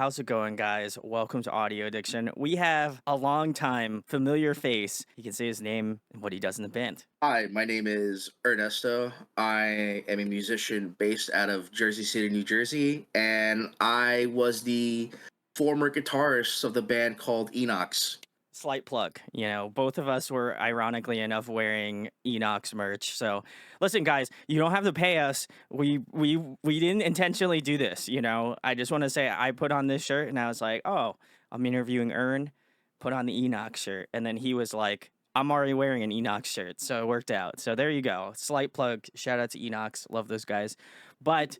how's it going, guys? Welcome to Audio Addiction. We have a long time familiar face. He can say his name and what he does in the band. Hi, my name is Ernesto. I am a musician based out of Jersey City, New Jersey, and I was the former guitarist of the band called ENOX. Slight plug. Both of us were ironically enough wearing ENOX merch. So, listen, guys, you don't have to pay us. We didn't intentionally do this. I just want to say I put on this shirt and I was like, oh, I'm interviewing Ern. Put on the ENOX shirt, and then he was like, I'm already wearing an ENOX shirt, so it worked out. So there you go. Slight plug. Shout out to ENOX. Love those guys. But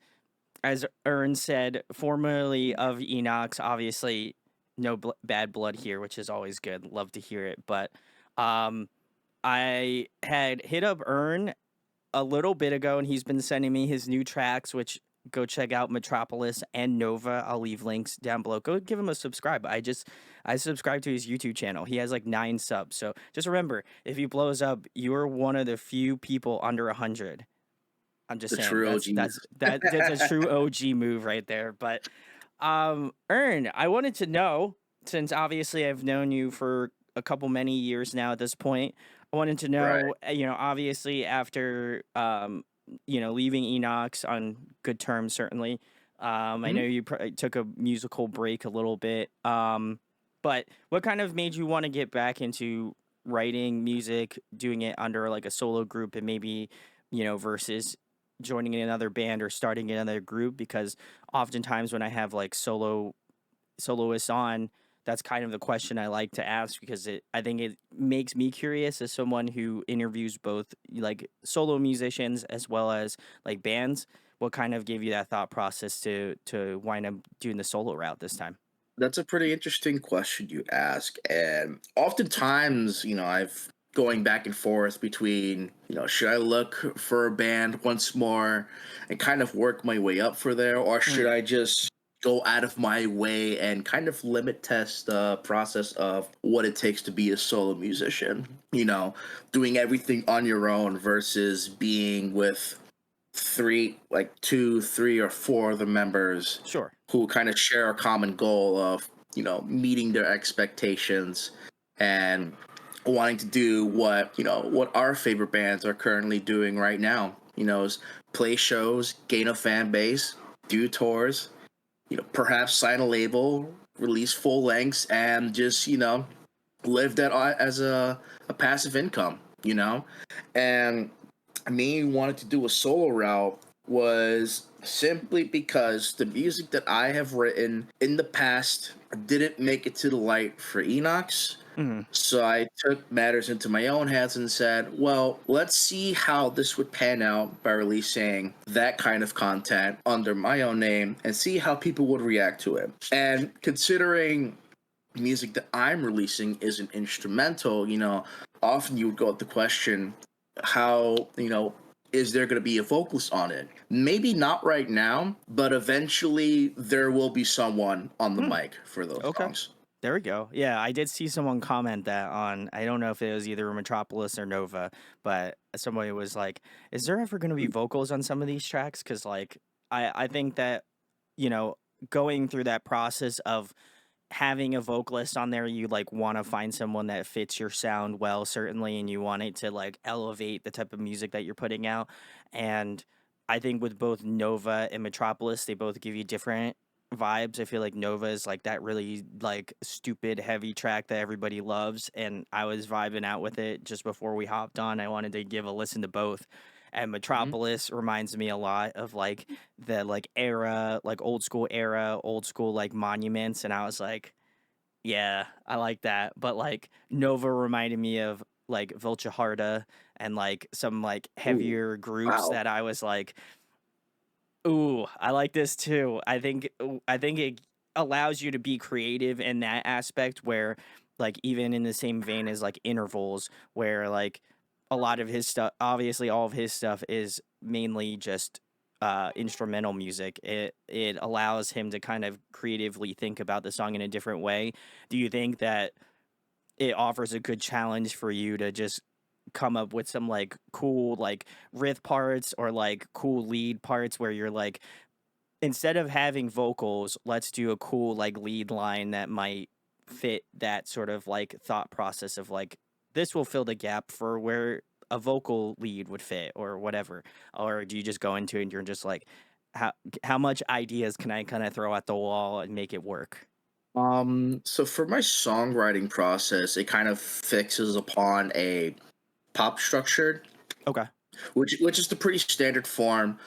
as Ern said, formerly of ENOX, obviously no bad blood here, which is always good. Love to hear it. But um, I had hit up Ern a little bit ago, and he's been sending me his new tracks, which go check out Metropolis and Nova. I'll leave links down below. Go give him a subscribe. I subscribe to his YouTube channel. He has like 9 subs. So just remember, if he blows up, you're one of the few people under 100. I'm just The saying true OGs. that's a true OG move right there. But Ern, I wanted to know, since obviously I've known you for a couple many years now at this point. I wanted to Right. know, obviously after leaving Enox on good terms, certainly. I know Mhm. you took a musical break a little bit. But what kind of made you want to get back into writing music, doing it under like a solo group, and maybe, versus joining another band or starting another group? Because oftentimes when I have like soloists on, that's kind of the question I like to ask, because I think it makes me curious as someone who interviews both like solo musicians as well as like bands. What kind of gave you that thought process to wind up doing the solo route this time? That's a pretty interesting question you ask. And oftentimes, I've going back and forth between, should I look for a band once more and kind of work my way up for there, or should Mm, I just go out of my way and kind of limit test the process of what it takes to be a solo musician? Doing everything on your own versus being with three, like two, three, or four of the members sure. who kind of share a common goal of meeting their expectations and wanting to do what our favorite bands are currently doing right now, is play shows, gain a fan base, do tours, perhaps sign a label, release full lengths, and just live that as a passive income, and me wanting to do a solo route was simply because the music that I have written in the past didn't make it to the light for Enox. Mm, So I took matters into my own hands and said, well, let's see how this would pan out by releasing that kind of content under my own name and see how people would react to it. And considering music that I'm releasing is an instrumental, often you would go with the question, how, is there going to be a vocalist on it? Maybe not right now, but eventually there will be someone on the hmm. mic for those Okay. songs. There we go. Yeah, I did see someone comment that on, I don't know if it was either Metropolis or Nova, but somebody was like, is there ever going to be vocals on some of these tracks? Because, like, I think that, you know, going through that process of having a vocalist on there, you like want to find someone that fits your sound well, certainly, and you want it to like elevate the type of music that you're putting out. And I think with both Nova and Metropolis, they both give you different vibes. I feel like Nova is like that really like stupid heavy track that everybody loves, and I was vibing out with it just before we hopped on. I wanted to give a listen to both. And Mhm. Metropolis reminds me a lot of like the like era, like old school like monuments, and I was like, yeah, I like that. But like Nova reminded me of like Vulture and like some like Ooh, heavier groups wow. that I was like, ooh, I like this too. I think it allows you to be creative in that aspect where like even in the same vein as like intervals, where like a lot of his stuff, obviously all of his stuff is mainly just instrumental music. It allows him to kind of creatively think about the song in a different way. Do you think that it offers a good challenge for you to just come up with some like cool like riff parts or like cool lead parts where you're like instead of having vocals, let's do a cool like lead line that might fit that sort of like thought process of like this will fill the gap for where a vocal lead would fit or whatever. Or do you just go into it and you're just like how how much ideas can I kind of throw at the wall and make it work? So for my songwriting process, it kind of fixes upon a pop structured, Okay. which is the pretty standard form.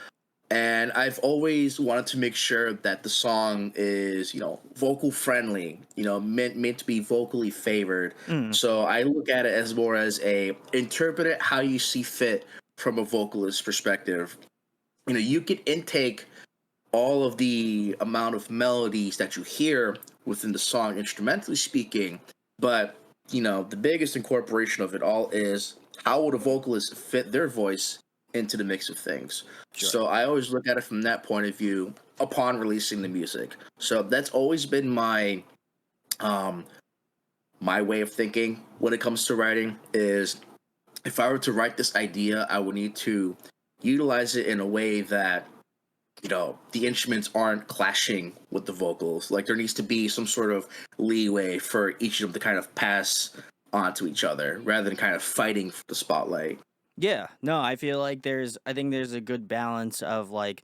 And I've always wanted to make sure that the song is, vocal friendly, meant to be vocally favored. Mm, So I look at it as more as a interpret it how you see fit from a vocalist perspective. You can intake all of the amount of melodies that you hear within the song instrumentally speaking, but the biggest incorporation of it all is how would a vocalist fit their voice into the mix of things. sure. So I always look at it from that point of view upon releasing the music. So that's always been um my way of thinking when it comes to writing is if I were to write this idea, I would need to utilize it in a way that the instruments aren't clashing with the vocals. Like there needs to be some sort of leeway for each of them to kind of pass onto each other rather than kind of fighting for the spotlight. Yeah. No, I feel like I think there's a good balance of like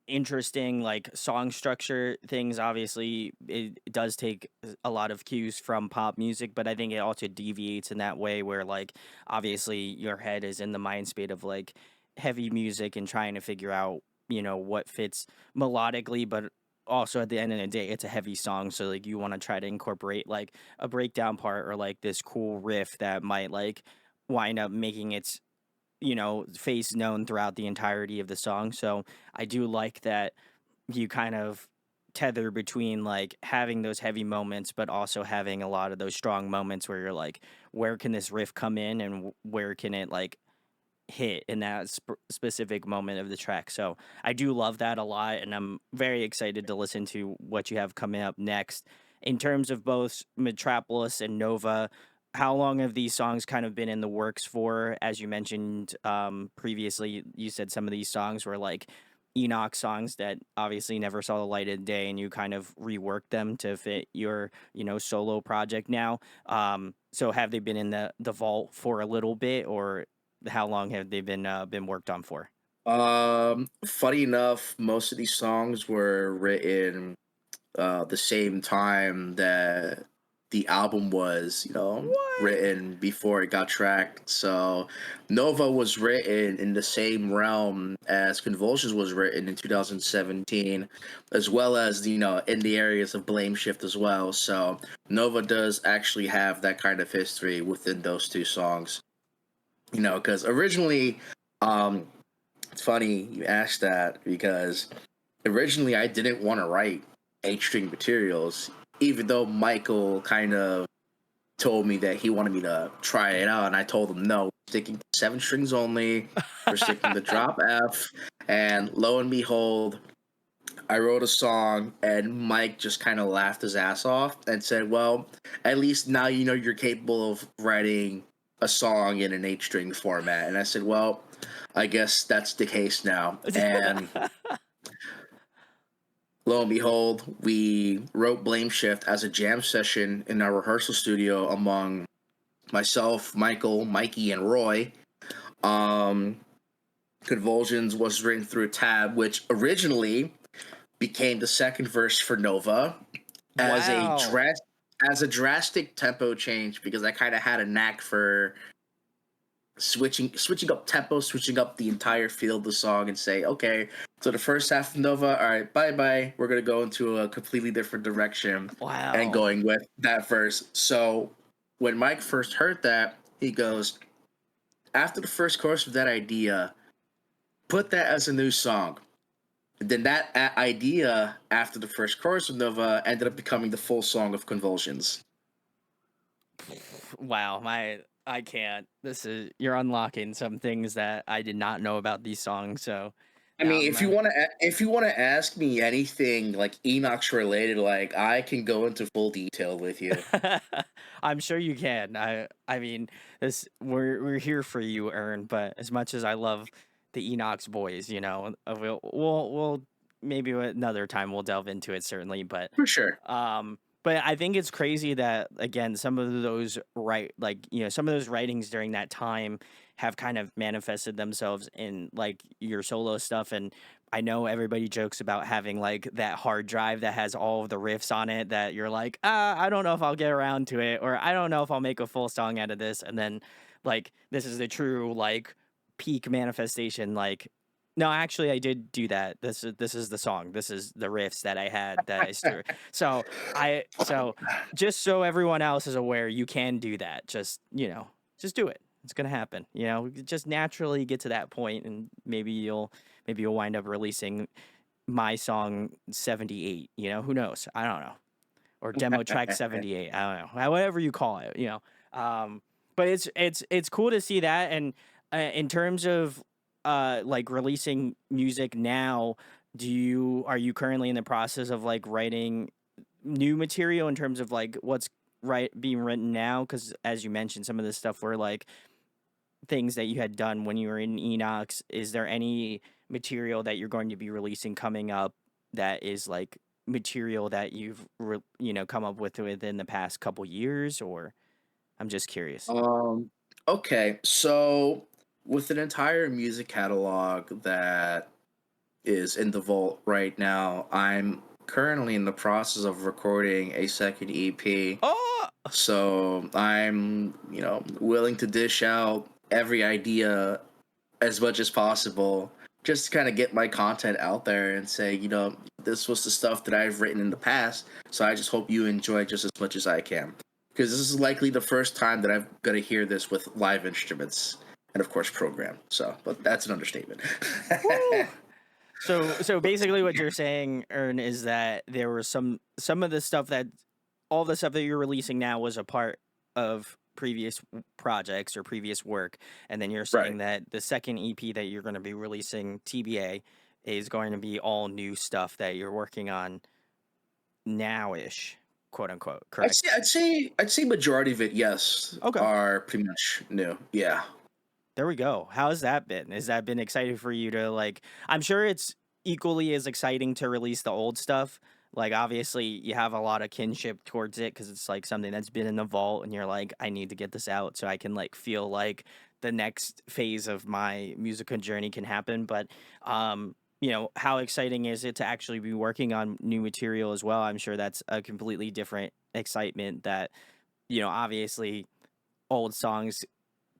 interesting like song structure things. Obviously, it does take a lot of cues from pop music, but I think it also deviates in that way where like obviously your head is in the mind state of like heavy music and trying to figure out, what fits melodically, but also at the end of the day, it's a heavy song. So like you want to try to incorporate like a breakdown part or like this cool riff that might like wind up making its face known throughout the entirety of the song. So I do like that you kind of tether between like having those heavy moments, but also having a lot of those strong moments where you're like, where can this riff come in and where can it like hit in that specific moment of the track. So I do love that a lot, and I'm very excited to listen to what you have coming up next. In terms of both Metropolis and Nova, how long have these songs kind of been in the works for? As you mentioned previously, you said some of these songs were like ENOX songs that obviously never saw the light of day, and you kind of reworked them to fit your solo project now. So have they been in the vault for a little bit, or how long have they been worked on for? Funny enough, most of these songs were written the same time that the album was, What? written before it got tracked. So Nova was written in the same realm as Convulsions was written in 2017, as well as, in the areas of Blame Shift as well. So Nova does actually have that kind of history within those two songs, because originally, um, it's funny you asked that because originally I didn't want to write eight string materials, even though Michael kind of told me that he wanted me to try it out, and I told him no, we're sticking to seven strings only. We're sticking to drop F, and lo and behold, I wrote a song, and Mike just kind of laughed his ass off and said, "Well, at least now you know you're capable of writing a song in an eight string format." And I said, "Well, I guess that's the case now." And lo and behold, we wrote Blame Shift as a jam session in our rehearsal studio among myself, Michael, Mikey, and Roy. Um, Convulsions was written through Tab, which originally became the second verse for Nova as a Wow. drastic tempo change because I kind of had a knack for switching up tempo, switching up the entire feel of the song, and say, okay, so the first half of Nova, all right, bye bye, we're gonna go into a completely different direction, and Wow. going with that verse. So when Mike first heard that, he goes, after the first chorus of that idea, put that as a new song. And then that idea after the first chorus of Nova ended up becoming the full song of Convulsions. Wow, I can't. This is you're unlocking some things that I did not know about these songs. So, I mean, um, if you want to ask me anything like Enox related, like I can go into full detail with you. I'm sure you can. I mean, this we're here for you, Ern. But as much as I love the Enox boys, we'll maybe another time we'll delve into it certainly, For sure. but I think it's crazy that again some of those some of those writings during that time have kind of manifested themselves in like your solo stuff. And I know everybody jokes about having like that hard drive that has all of the riffs on it that you're like, I don't know if I'll get around to it, or I don't know if I'll make a full song out of this. And then like this is the true like peak manifestation. Like, no, actually, I did do that. This is the song. This is the riffs that I had that I stir. So just so everyone else is aware, you can do that. Just do it. It's gonna happen. Just naturally get to that point, and maybe you'll wind up releasing my song 78. Who knows? I don't know, or demo track 78. I don't know. Whatever you call it. But it's cool to see that. And in terms of like releasing music now, are you currently in the process of like writing new material in terms of like what's being written now? Because as you mentioned, some of this stuff were like things that you had done when you were in Enox. Is there any material that you're going to be releasing coming up that is like material that you've come up with within the past couple years? Or I'm just curious. Um, okay, so with an entire music catalog that is in the vault right now, I'm currently in the process of recording a second EP. Oh, So I'm, willing to dish out every idea as much as possible, just to kind of get my content out there and say, this was the stuff that I've written in the past. So I just hope you enjoy just as much as I can. Because this is likely the first time that I'm going to hear this with live instruments and, of course, programmed. So, but that's an understatement. woo. So basically, what you're saying, Ern, is that there was some of the stuff that all the stuff that you're releasing now was a part of previous projects or previous work, and then you're Right. saying that the second EP that you're going to be releasing, TBA, is going to be all new stuff that you're working on now-ish, quote unquote. I'd say, Correct? I'd say, I'd say majority of it, yes, Okay. are pretty much new. Yeah. There we go. How's that been? Has that been exciting for you to like? I'm sure it's equally as exciting to release the old stuff. Like, obviously, you have a lot of kinship towards it because it's like something that's been in the vault, and you're like, I need to get this out so I can like feel like the next phase of my musical journey can happen. But, how exciting is it to actually be working on new material as well? I'm sure that's a completely different excitement that, obviously, old songs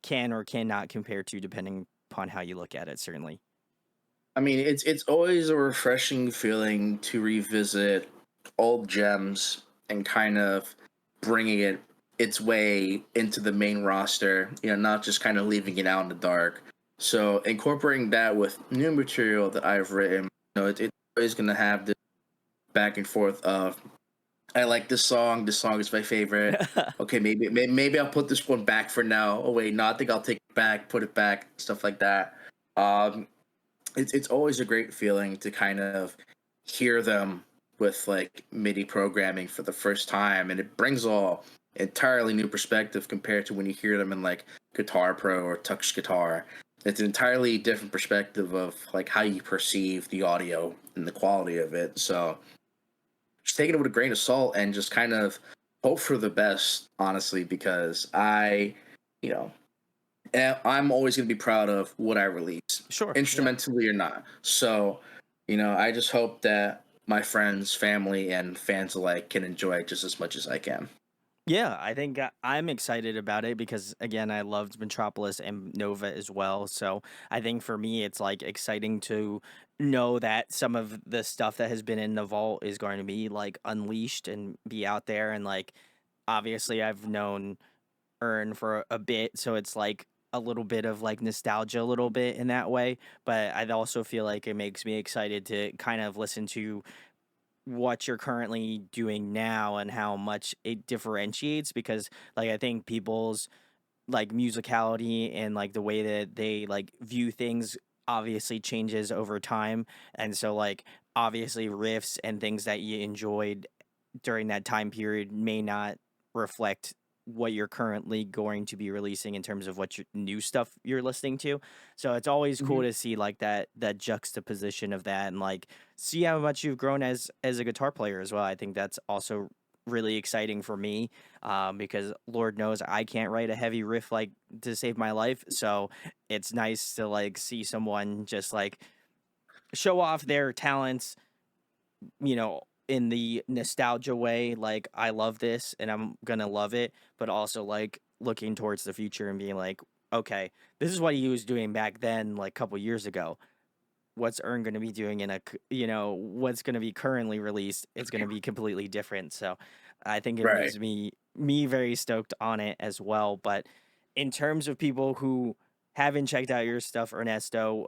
can or cannot compare to depending upon how you look at it, certainly. I mean, it's always a refreshing feeling to revisit old gems and kind of bringing its way into the main roster. Not just kind of leaving it out in the dark. So incorporating that with new material that I've written, it's always gonna have this back and forth of I like this song. This song is my favorite. Okay, maybe I'll put this one back for now. Oh wait, no, I think I'll take it back, put it back, stuff like that. Um, it's always a great feeling to kind of hear them with like MIDI programming for the first time, and it brings all entirely new perspective compared to when you hear them in like Guitar Pro or Tux Guitar. It's an entirely different perspective of like how you perceive the audio and the quality of it. So just take it with a grain of salt and just kind of hope for the best, honestly, because you know, I'm always going to be proud of what I release, Sure. Yeah. instrumentally or not. So, I just hope that my friends, family, and fans alike can enjoy it just as much as I can. Yeah, I think I'm excited about it because again, I loved Metropolis and Nova as well. So I think for me, it's like exciting to know that some of the stuff that has been in the vault is going to be like unleashed and be out there. And like, obviously, I've known Earn for a bit, so it's like a little bit of like nostalgia, a little bit in that way. But I also feel like it makes me excited to kind of listen to what you're currently doing now and how much it differentiates, because like I think people's like musicality and like the way that they like view things obviously changes over time. And so like obviously riffs and things that you enjoyed during that time period may not reflect what you're currently going to be releasing in terms of what your new stuff you're listening to. So it's always cool Mhm. to see like that juxtaposition of that and like see how much you've grown as a guitar player as well. I think that's also really exciting for me, because Lord knows I can't write a heavy riff like to save my life. So it's nice to like see someone just like show off their talents, in the nostalgia way, like I love this and I'm gonna love it, but also like looking towards the future and being like, okay, this is what he was doing back then, like a couple years ago. What's Earn gonna be doing what's gonna be currently released? It's gonna be completely different. So I think it Right. makes me very stoked on it as well. But in terms of people who haven't checked out your stuff, Ernesto,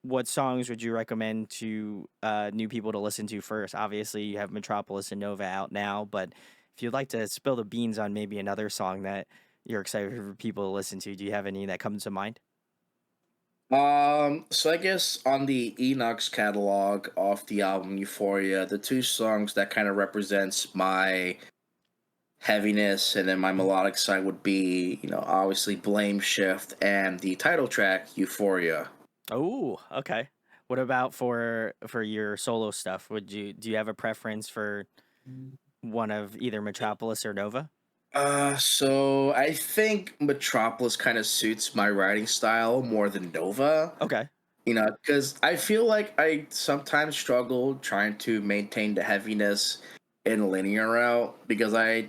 what songs would you recommend to new people to listen to first? Obviously, you have Metropolis and Nova out now, but if you'd like to spill the beans on maybe another song that you're excited for people to listen to, do you have any that comes to mind? So I guess on the ENOX catalog off the album Euphoria, the two songs that kind of represents my heaviness and then my melodic side would be, obviously Blame Shift and the title track Euphoria. Oh, okay. What about for your solo stuff? Do you have a preference for one of either Metropolis or Nova? So I think Metropolis kind of suits my writing style more than Nova. Okay. Because I feel like I sometimes struggle trying to maintain the heaviness in a linear route because I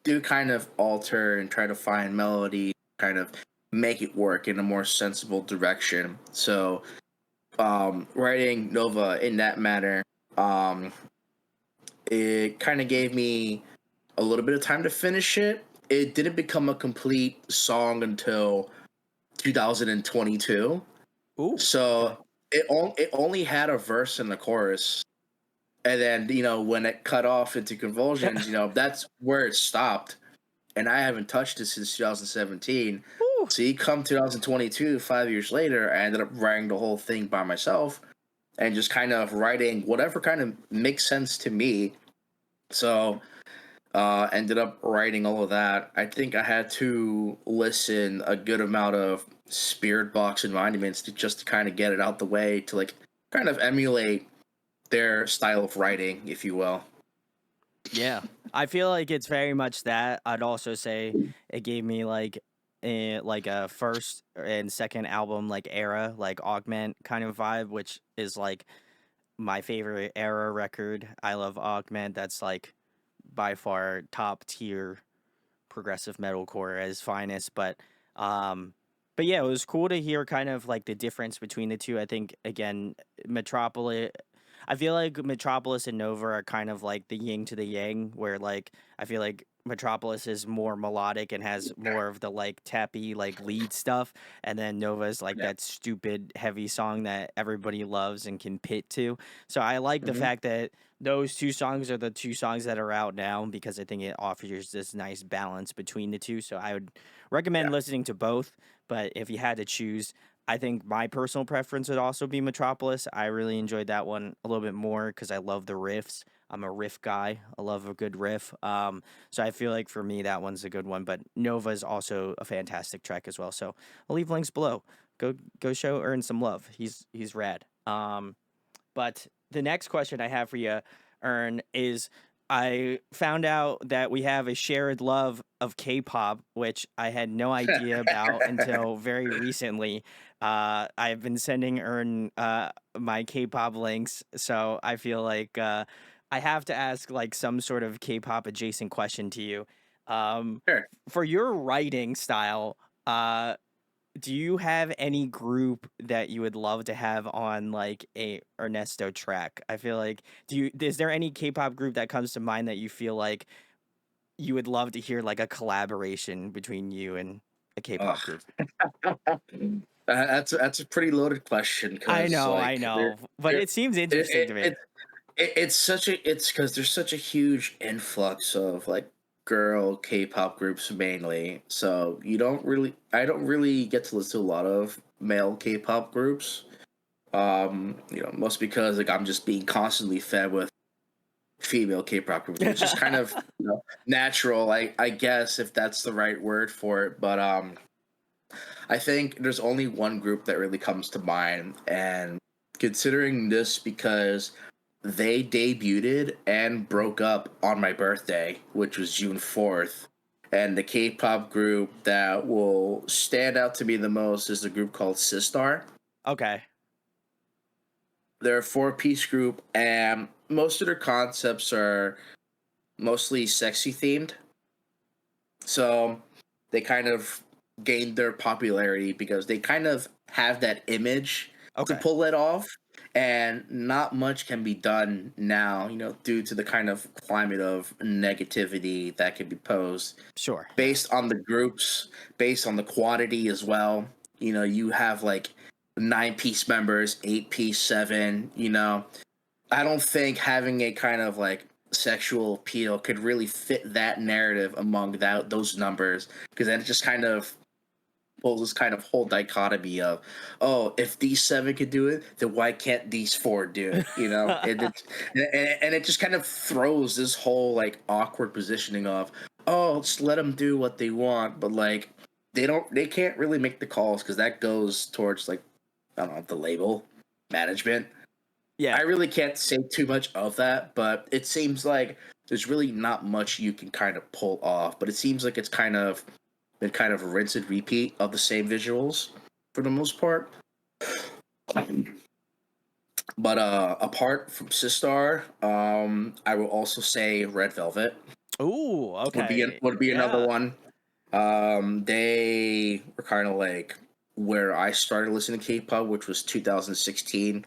do kind of alter and try to find melody, kind of make it work in a more sensible direction. So, writing Nova in that manner, um, it kind of gave me a little bit of time to finish it. It didn't become a complete song until 2022. Ooh, okay. So it only had a verse and a chorus, and then when it cut off into convulsions, that's where it stopped. And I haven't touched it since 2017. Ooh. So you come 2022, 5 years later, I ended up writing the whole thing by myself and just kind of writing whatever kind of makes sense to me. So ended up writing all of that. I think I had to listen a good amount of Spirit Box environments to just kind of get it out the way to like kind of emulate their style of writing, if you will. Yeah. I feel like it's very much that. I'd also say it gave me like a first and second album like era, like augment kind of vibe, which is like my favorite era record. I love augment. That's like by far top tier progressive metalcore as finest. Um but yeah, it was cool to hear kind of like the difference between the two. I think again, Metropolis I feel like Metropolis and Nova are kind of like the yin to the yang, where like I feel like Metropolis is more melodic and has more of the like tappy like lead stuff, and then Nova is like Yeah. that stupid heavy song that everybody loves and can pit to. So I like the Hmm. fact that those two songs are the two songs that are out now because I think it offers this nice balance between the two. So I would recommend Yeah. listening to both, but if you had to choose, I think my personal preference would also be Metropolis. I really enjoyed that one a little bit more because I love the riffs. I'm a riff guy. I love a good riff. So I feel like for me that one's a good one. But Nova is also a fantastic track as well. So I'll leave links below. Go show Earn some love. He's rad. But the next question I have for you, Ern, is I found out that we have a shared love of K-pop, which I had no idea about until very recently. I've been sending Ern my K-pop links, so I feel like I have to ask like some sort of K-pop adjacent question to you. Um, Sure. for your writing style, do you have any group that you would love to have on like a Ernesto track? I feel like is there any K-pop group that comes to mind that you feel like you would love to hear like a collaboration between you and a K-pop Ugh. group? That's a pretty loaded question because I like know, but there it seems it, interesting it, to me. it, it's because there's such a huge influx of like girl K-pop groups mainly. So I don't really get to listen to a lot of male K-pop groups. Most because like I'm just being constantly fed with female K-pop group, which is kind of natural, I guess, if that's the right word for it. But I think there's only one group that really comes to mind, and considering this because they debuted and broke up on my birthday, which was June 4th. And the K-pop group that will stand out to me the most is a group called Sistar. Okay. They're a four-piece group, and most of their concepts are mostly sexy themed. So they kind of gained their popularity because they kind of have that image to Okay. pull it off. And not much can be done now, due to the kind of climate of negativity that can be posed Sure. Yeah. based on the groups, based on the quantity as well. You have like 9-piece members, 8-piece, seven. I don't think having a kind of like sexual appeal could really fit that narrative among those numbers, because then it just kind of pulls this kind of whole dichotomy of, oh, if these seven could do it, then why can't these four do it? And it just kind of throws this whole like awkward positioning of, oh, just let them do what they want, but like they can't really make the calls because that goes towards like, I don't know, the label management. Yeah. I really can't say too much of that, but it seems like there's really not much you can kind of pull off. But it seems like it's kind of been kind of a rinse and repeat of the same visuals for the most part. But apart from Sistar, I will also say Red Velvet Ooh. Okay. would be another Yeah. one. They were kind of like where I started listening to K-pop, which was 2016.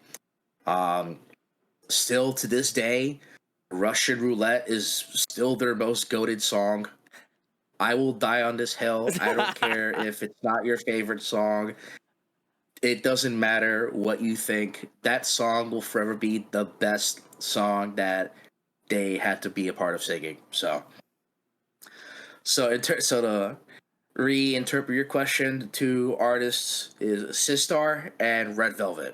Still to this day, Russian Roulette is still their most goated song. I will die on this hill. I don't care if it's not your favorite song. It doesn't matter what you think. That song will forever be the best song that they had to be a part of singing. So to reinterpret your question, the two artists is Sistar and Red Velvet.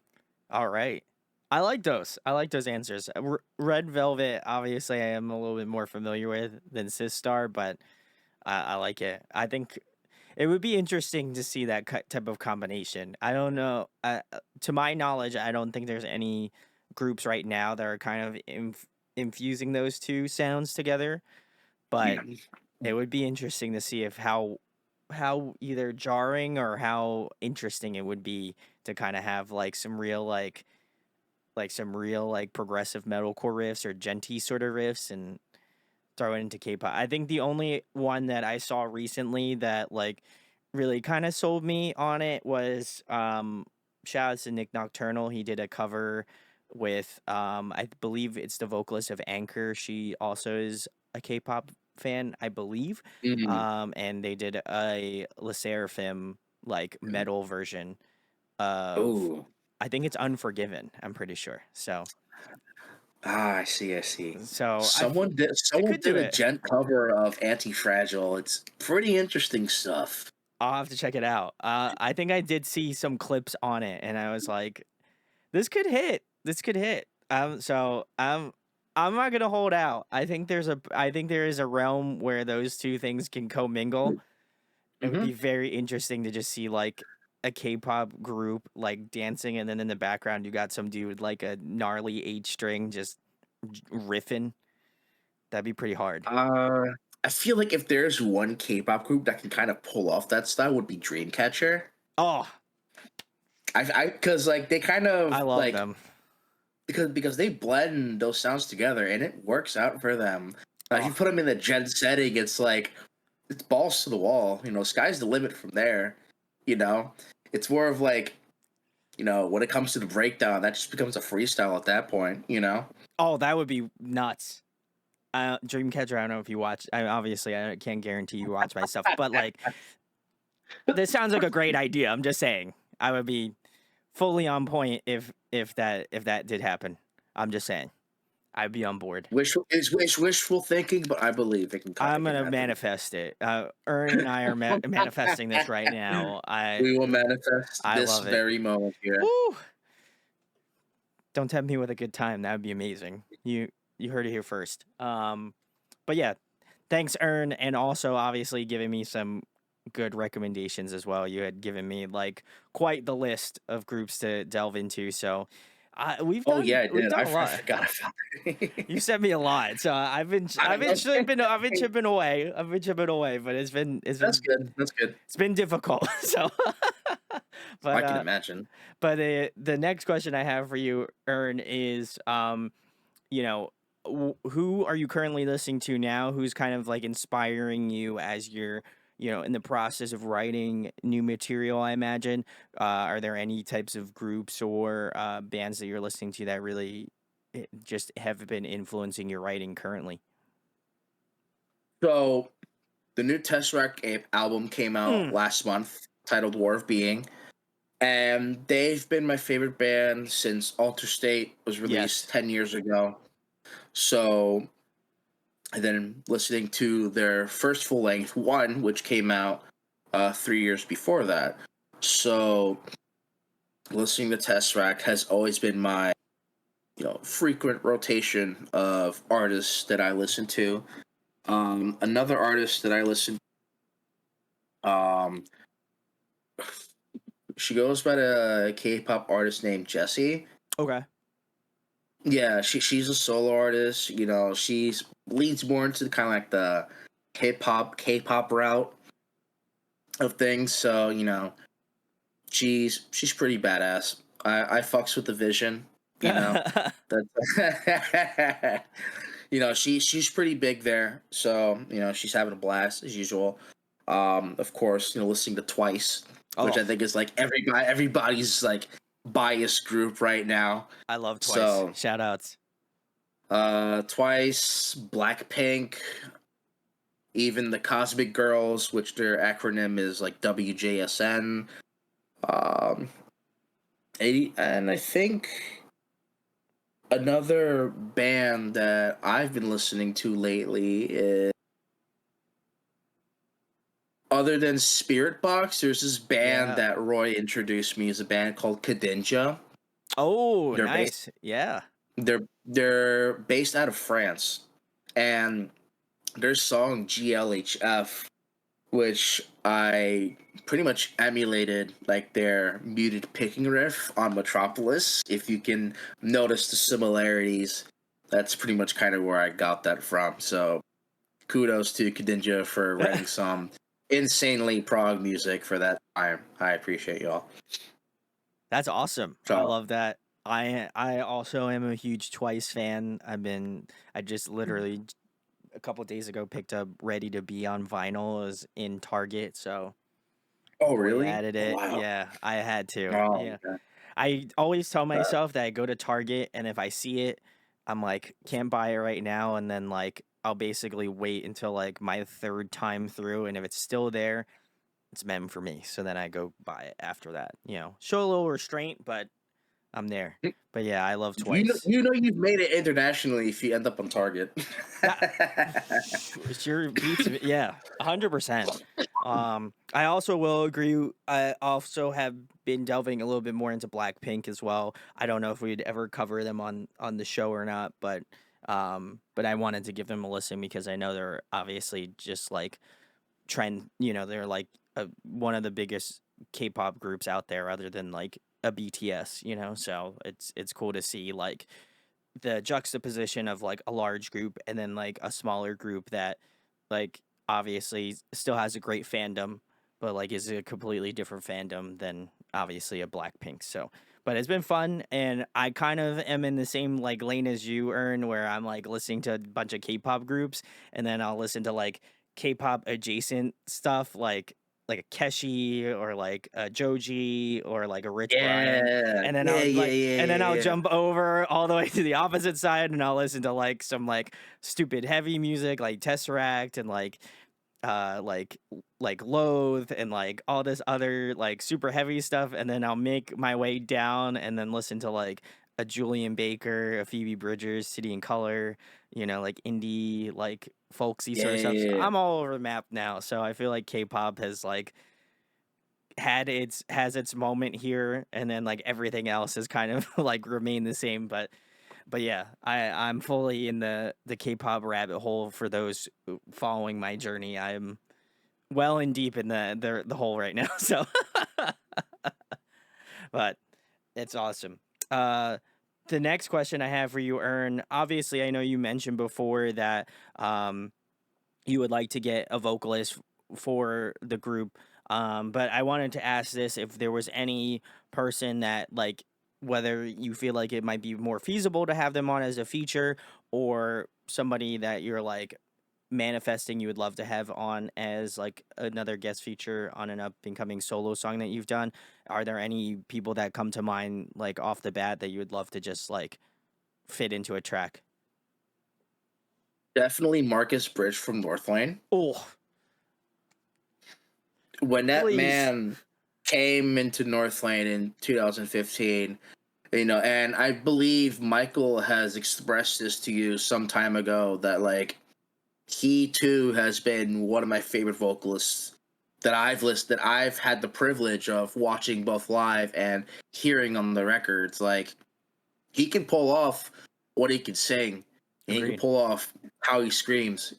All right. I like those. I like those answers. Red Velvet, obviously, I am a little bit more familiar with than Sistar, but I like it. I think it would be interesting to see that type of combination. I don't know. To my knowledge, I don't think there's any groups right now that are kind of infusing those two sounds together. But it would be interesting to see if how either jarring or how interesting it would be to kind of have like some real progressive metalcore riffs or genty sort of riffs and throw it into K-pop. I think the only one that I saw recently that like really kind of sold me on it was shout out to Nick Nocturnal. He did a cover with I believe it's the vocalist of Anchor. She also is a K-pop fan, I believe. Mm. And they did a Le Seraphim like metal version of Oh, I think it's Unforgiven, I'm pretty sure. So I see. I see. so I they Someone could do did a it. gent cover of Anti-Fragile. It's pretty interesting stuff. I'll have to check it out. I think I did see some clips on it, and I was like, "This could hit. This could hit." I'm not gonna hold out. I think there is a realm where those two things can commingle. It would Mm-hmm. be very interesting to just see like a K-pop group like dancing, and then in the background you got some dude like a gnarly 8 string just riffing. That'd be pretty hard. I feel like if there's one K-pop group that can kind of pull off that style, would be Dreamcatcher. Oh, Because like they kind I of love like them. because they blend those sounds together and it works out for them. If you Oh, put them in the gen setting, it's like it's balls to the wall. Sky's the limit from there. You know, it's more of like when it comes to the breakdown, that just becomes a freestyle at that point. oh, that would be nuts. Dreamcatcher. I don't know if you watch. Obviously I can't guarantee you watch my stuff, but like this sounds like a great idea. I'm just saying I would be fully on point if that did happen. I'm just saying I'd be on board. Wishful thinking, but I believe it can kind I'm of can gonna happen. manifest it. Ernie and I are manifesting this right now. We will manifest I this love it. very moment here. Woo! Don't tempt me with a good time. That would be amazing. You You heard it here first. But yeah, thanks, Ern, and also obviously giving me some good recommendations as well. You had given me like quite the list of groups to delve into, so we've Oh done yeah, I we've did. done I a lot. forgot about that. You sent me a lot, so I know. I've been chipping away. I've been chipping away, but That's good. That's good. it's been difficult. So, but I can imagine. the next question I have for you, Ern, is you know, who are you currently listening to now? Who's kind of like inspiring you as you're, in the process of writing new material? I imagine. Are there any types of groups or bands that you're listening to that really just have been influencing your writing currently? So the new Tesseract album came out Mm, last month, titled War of Being. And they've been my favorite band since Alter State was released yes. 10 years ago. So, and then listening to their first full length, One, which came out 3 years before that. So, listening to Tesseract has always been my, frequent rotation of artists that I listen to. Another artist that I listen um, she goes by a K-pop artist named Jessie. Okay. Yeah, she's a solo artist. She's leads more into kind of like the K-pop route of things. So she's pretty badass. I fucks with the vision. That she's pretty big there. So she's having a blast as usual. Of course, listening to Twice, which Oh, I think is like everybody's like biased group right now. I love Twice. So Shout outs. Twice, Blackpink, even the Cosmic Girls, which their acronym is like WJSN. Um, and I think another band that I've been listening to lately is, other than Spirit Box, there's this band Yeah. that Roy introduced me, is a band called Kadinja. Oh, They're based nice. Yeah. they're based out of France, and their song GLHF, which I pretty much emulated like their muted picking riff on Metropolis. If you can notice the similarities, that's pretty much kind of where I got that from. So kudos to Kadinja for writing some insanely prog music for that time. I appreciate y'all. That's awesome. I So love that. I also am a huge Twice fan. I just literally a couple days ago picked up Ready to Be on vinyl. It was in Target, so oh boy really? added Oh it. wow. Yeah, I had to. Oh Yeah. okay. I always tell Uh, myself that I go to Target and if I see it, I'm like, can't buy it right now, and then like I'll basically wait until like my third time through, and if it's still there, it's meant for me. So then I go buy it after that. Show a little restraint, but I'm there. But yeah, I love you know, Twice. you know you've made it internationally if you end up on Target. That sure beats me. Yeah, 100%. I also will agree. I also have been delving a little bit more into Blackpink as well. I don't know if we'd ever cover them on the show or not, but I wanted to give them a listen because I know they're obviously just like trend. They're like one of the biggest K-pop groups out there, other than like a BTS. So it's cool to see like the juxtaposition of like a large group and then like a smaller group that like obviously still has a great fandom but like is a completely different fandom than obviously a Blackpink. So but it's been fun, and I kind of am in the same like lane as you, Earn, where I'm like listening to a bunch of K-pop groups, and then I'll listen to like K-pop adjacent stuff like a Keshi or like a Joji or like a Rich Brian, Yeah, and then yeah, yeah, and then I'll yeah, yeah, jump over all the way to the opposite side and I'll listen to like some like stupid heavy music like Tesseract and like Loathe and like all this other like super heavy stuff, and then I'll make my way down and then listen to like a Julian Baker, a Phoebe Bridgers, City and Color, like indie, like folksy yeah, sort of yeah, stuff. So yeah. I'm all over the map now. So I feel like K-pop has like has its moment here, and then like everything else has kind of like remained the same. But yeah, I'm fully in the K-pop rabbit hole. For those following my journey, I'm well and deep in the hole right now. So, but it's awesome. Uh, the next question I have for you, Ern. Obviously, I know you mentioned before that you would like to get a vocalist for the group. But I wanted to ask this: if there was any person that, like, whether you feel like it might be more feasible to have them on as a feature, or somebody that you're like manifesting you would love to have on as like another guest feature on an up and coming solo song that you've done. Are there any people that come to mind like off the bat that you would love to just like fit into a track? Definitely Marcus Bridge from Northlane. Oh, When that please. man came into Northlane in 2015, and I believe Michael has expressed this to you some time ago that like he too has been one of my favorite vocalists that I've had the privilege of watching both live and hearing on the records. Like he can pull off what he can sing, and he can Agreed. pull off how he screams.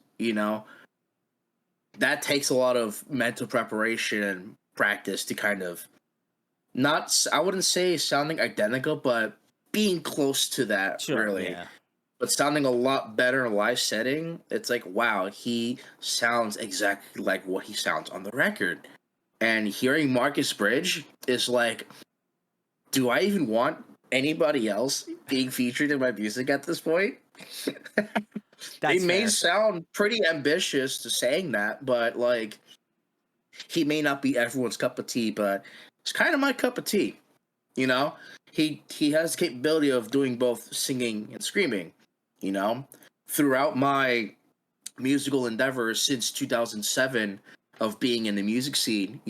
That takes a lot of mental preparation and practice to kind of not, I wouldn't say sounding identical, but being close to that, Sure. really. Yeah. But sounding a lot better in a live setting, it's like, wow, he sounds exactly like what he sounds on the record. And hearing Marcus Bridge is like, do I even want anybody else being featured in my music at this point? It That's may fair. sound pretty ambitious to saying that, but like, he may not be everyone's cup of tea, but it's kind of my cup of tea. You know, he has the capability of doing both singing and screaming. You know, throughout my musical endeavors since 2007 of being in the music scene,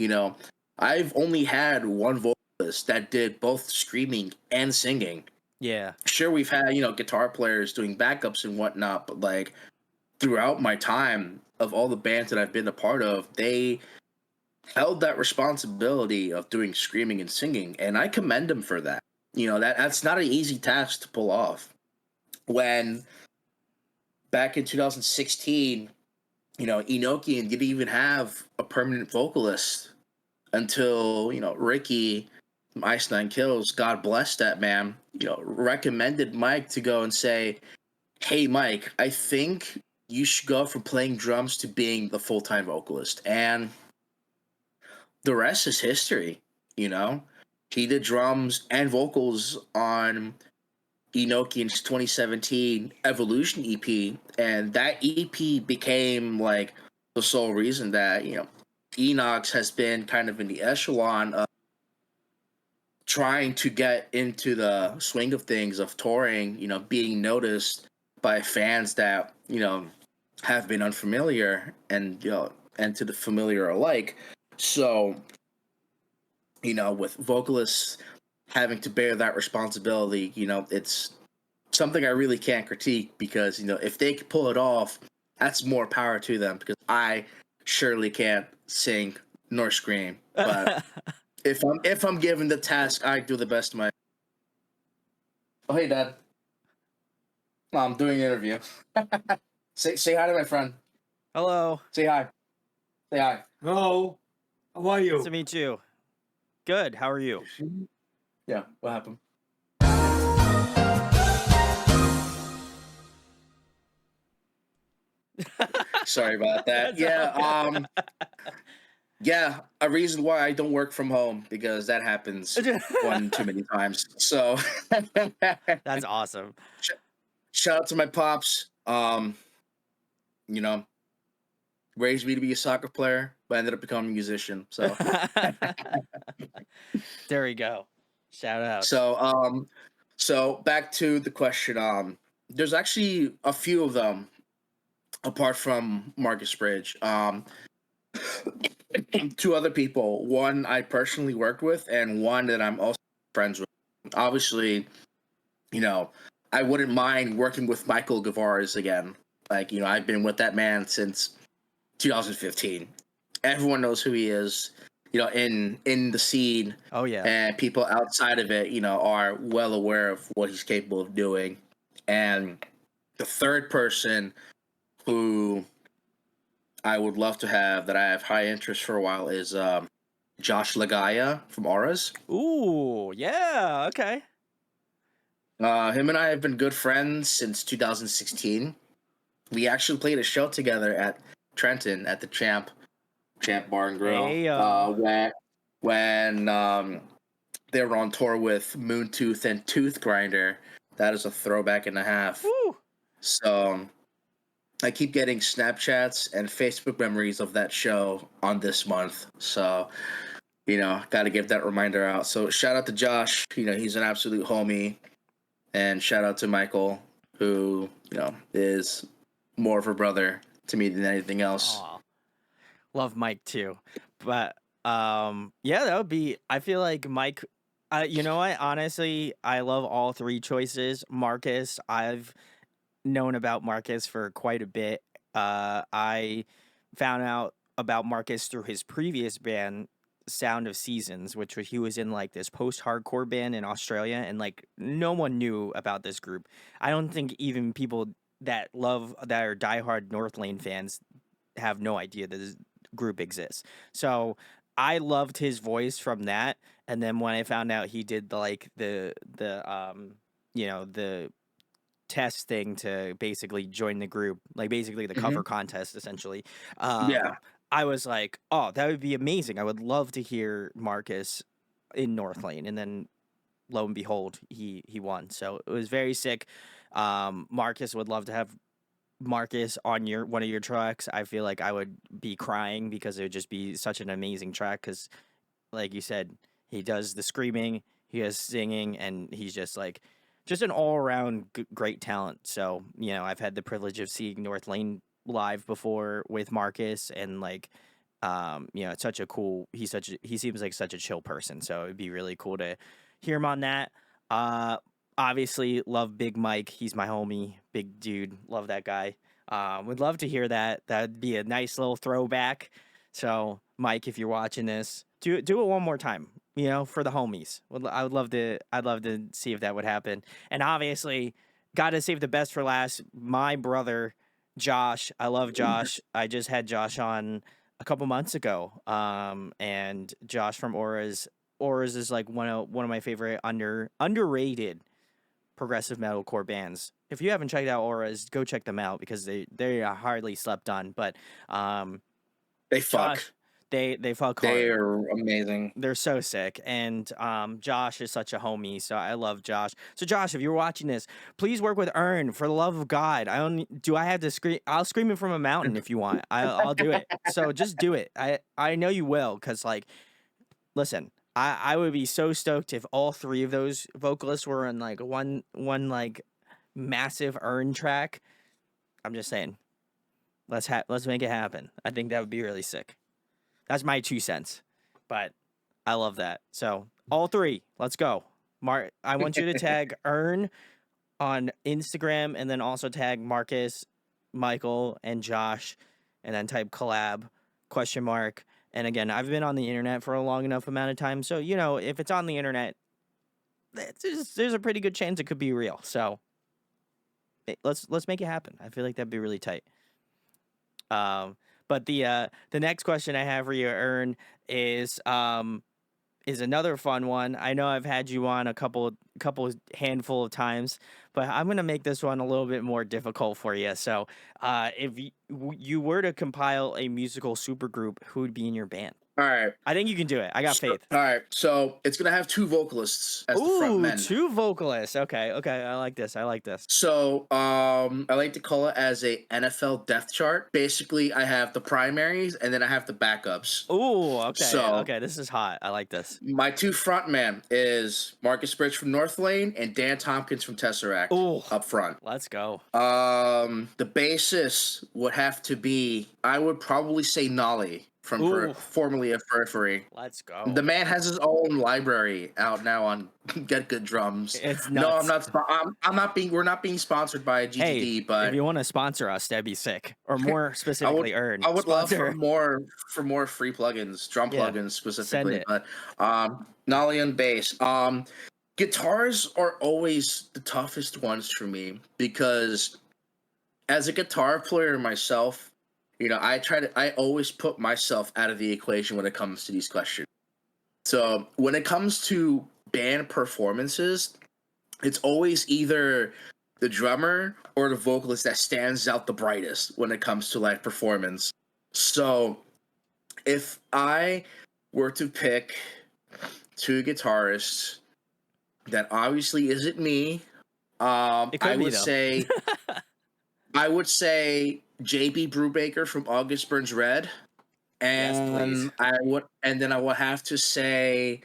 I've only had one vocalist that did both screaming and singing. Yeah. Sure, we've had guitar players doing backups and whatnot, but like throughout my time of all the bands that I've been a part of, they held that responsibility of doing screaming and singing, and I commend them for that. That's not an easy task to pull off. When back in 2016, Enochian didn't even have a permanent vocalist until Ricky from Ice Nine Kills, God bless that man, recommended Mike to go and say, "Hey, Mike, I think you should go from playing drums to being the full time vocalist." And the rest is history. You know, he did drums and vocals on Enochian's 2017 Evolution EP, and that EP became like the sole reason that ENOX has been kind of in the echelon of trying to get into the swing of things of touring, being noticed by fans that have been unfamiliar and to the familiar alike. So with vocalists having to bear that responsibility, it's something I really can't critique because, if they could pull it off, that's more power to them because I surely can't sing nor scream. But if I'm given the task, I do the best of my. Oh, hey, Dad. No, I'm doing an interview. Say hi to my friend. Hello. Say hi. Say hi. Hello, how are Nice to you? meet you. Good. How are you? Yeah. What happened? Sorry about that. That's all Yeah, a reason why I don't work from home because that happens good. one too many times. So That's awesome. shout out to my pops. You know, raised me to be a soccer player, but I ended up becoming a musician. So There we go. Shout outs. so back to the question. There's actually a few of them apart from Marcus Bridge. Two other people. One I personally worked with, and one that I'm also friends with. Obviously, I wouldn't mind working with Michael Gavares again. Like, I've been with that man since 2015. Everyone knows who he is, in the scene, Oh yeah. and people outside of it, are well aware of what he's capable of doing. And the third person who I would love to have that I have high interest for a while is Josh Lagaya from Auras. Ooh, yeah, okay. Him and I have been good friends since 2016. We actually played a show together at Trenton at the Champ Bar and Grill. Hey, When they were on tour with Moontooth and Tooth Grinder. That is a throwback and a half. woo. So I keep getting Snapchats and Facebook memories of that show on this month. So, got to give that reminder out. So shout out to Josh. He's an absolute homie. And shout out to Michael, who, is more of a brother to me than anything else. Aw. Love Mike too. But yeah, that would be, I feel like Mike, you know what? Honestly, I love all three choices. Marcus, I've known about Marcus for quite a bit. I found out about Marcus through his previous band, Sound of Seasons, which he was in like this post-hardcore band in Australia, and like no one knew about this group. I don't think even people that are diehard North Lane fans have no idea that this group exists. So I loved his voice from that, and then when I found out he did the test thing to basically join the group, like basically the cover contest essentially. Yeah. I was like, oh, that would be amazing. I would love to hear Marcus in North Lane, and then lo and behold, he won. So it was very sick. Marcus would love to have Marcus on one of your tracks. I feel like I would be crying because it would just be such an amazing track. Because, like you said, he does the screaming, he has singing, and he's just an all around great talent. So I've had the privilege of seeing North Lane live before with Marcus, and it's such a cool. He seems like such a chill person. So it'd be really cool to hear him on that. Obviously, love Big Mike. He's my homie, big dude. Love that guy. Would love to hear that. That'd be a nice little throwback. So, Mike, if you're watching this, do it one more time. For the homies. I'd love to see if that would happen. And obviously, got to save the best for last. My brother, Josh. I love Josh. I just had Josh on a couple months ago. And Josh from Auras. Auras is like one of my favorite underrated progressive metalcore bands. If you haven't checked out Auras, go check them out because they are hardly slept on. But they fuck. Josh, they fuck hard. They are amazing. They're so sick. And Josh is such a homie, so I love Josh. So Josh, if you're watching this, please work with Ern for the love of God. I have to scream? I'll scream it from a mountain if you want. I'll do it. So just do it. I know you will, because listen. I would be so stoked if all three of those vocalists were in one massive Earn track. I'm just saying, let's make it happen. I think that would be really sick. That's my 2 cents, but I love that. So all three, let's go. I want you to tag Earn on Instagram, and then also tag Marcus, Michael, and Josh, and then type collab ? And again, I've been on the internet for a long enough amount of time, so if it's on the internet, there's a pretty good chance it could be real. So let's make it happen. I feel like that'd be really tight. But the next question I have for you, Ern, is another fun one. I know I've had you on a couple handful of times, but I'm gonna make this one a little bit more difficult for you. So, if you were to compile a musical supergroup, who would be in your band? All right. I think you can do it. I got faith. All right. So it's gonna have 2 vocalists as the front men. 2 vocalists. Okay. I like this. So I like to call it as a NFL depth chart. Basically, I have the primaries and then I have the backups. Ooh. Okay. So, okay. This is hot. I like this. My 2 front men is Marcus Bridge from North Lane and Dan Tompkins from Tesseract. Ooh. Up front. Let's go. The bassist would have to be, I would probably say Nolly from formerly of Periphery. Let's go. The man has his own library out now on Get Good Drums. It's nuts. No, I'm not being. We're not being sponsored by GTD, hey, but if you want to sponsor us, that'd be sick. Or more specifically, Earn. I would sponsor. love for more free plugins, drum plugins specifically. Send it. But Nolly on bass. Guitars are always the toughest ones for me because as a guitar player myself, I always put myself out of the equation when it comes to these questions. So when it comes to band performances, it's always either the drummer or the vocalist that stands out the brightest when it comes to live performance. So if I were to pick two guitarists, that obviously isn't me. It could be though. I would say JB Brubaker from August Burns Red. Yes, please. And then I would have to say,